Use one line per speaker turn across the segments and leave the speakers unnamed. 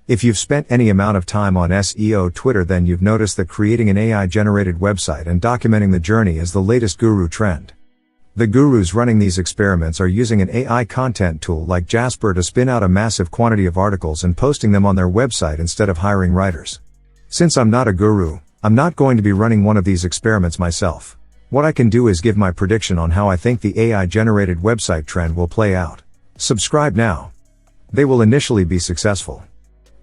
If you've spent any amount of time on SEO Twitter, then you've noticed that creating an AI-generated website and documenting the journey is the latest guru trend. The gurus running these experiments are using an AI content tool like Jasper to spin out a massive quantity of articles and posting them on their website instead of hiring writers. Since I'm not a guru, I'm not going to be running one of these experiments myself. What I can do is give my prediction on how I think the AI-generated website trend will play out. Subscribe now. They will initially be successful.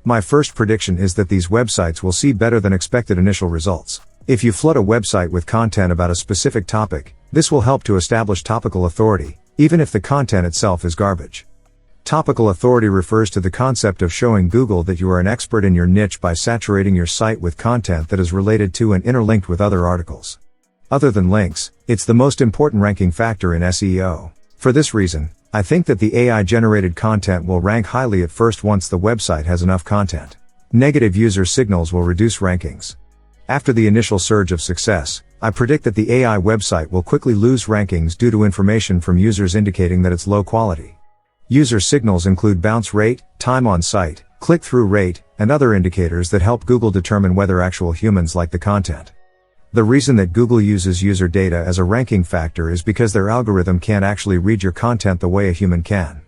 My first prediction is that these websites will see better than expected initial results. If you flood a website with content about a specific topic, this will help to establish topical authority, even if the content itself is garbage. Topical authority refers to the concept of showing Google that you are an expert in your niche by saturating your site with content that is related to and interlinked with other articles. Other than links, it's the most important ranking factor in SEO. For this reason, I think that the AI-generated content will rank highly at first once the website has enough content. Negative user signals will reduce rankings. After the initial surge of success, I predict that the AI website will quickly lose rankings due to information from users indicating that it's low quality. User signals include bounce rate, time on site, click-through rate, and other indicators that help Google determine whether actual humans like the content. The reason that Google uses user data as a ranking factor is because their algorithm can't actually read your content the way a human can.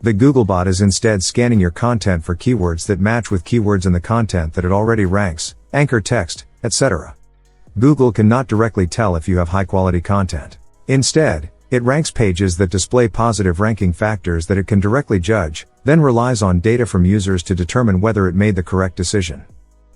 The Googlebot is instead scanning your content for keywords that match with keywords in the content that it already ranks, anchor text, etc. Google cannot directly tell if you have high-quality content. Instead, it ranks pages that display positive ranking factors that it can directly judge, then relies on data from users to determine whether it made the correct decision.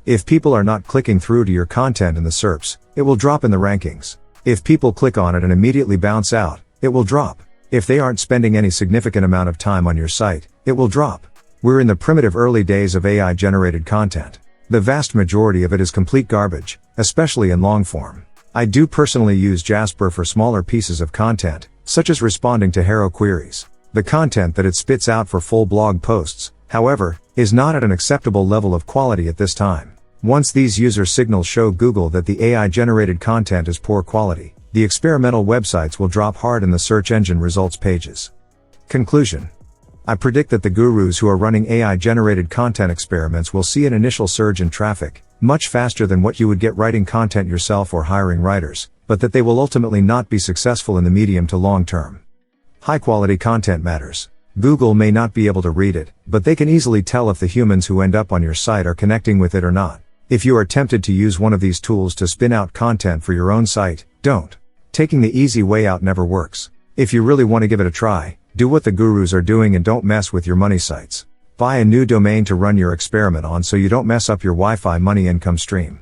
If people are not clicking through to your content in the SERPs, it will drop in the rankings. If people click on it and immediately bounce out, it will drop. If they aren't spending any significant amount of time on your site, it will drop. We're in the primitive early days of AI-generated content. The vast majority of it is complete garbage, especially in long form. I do personally use Jasper for smaller pieces of content, such as responding to Hero queries. The content that it spits out for full blog posts, however, is not at an acceptable level of quality at this time. Once these user signals show Google that the AI-generated content is poor quality, the experimental websites will drop hard in the search engine results pages. Conclusion. I predict that the gurus who are running AI-generated content experiments will see an initial surge in traffic, much faster than what you would get writing content yourself or hiring writers, but that they will ultimately not be successful in the medium to long term. High-quality content matters. Google may not be able to read it, but they can easily tell if the humans who end up on your site are connecting with it or not. If you are tempted to use one of these tools to spin out content for your own site, don't. Taking the easy way out never works. If you really want to give it a try, do what the gurus are doing and don't mess with your money sites. Buy a new domain to run your experiment on so you don't mess up your Wi-Fi money income stream.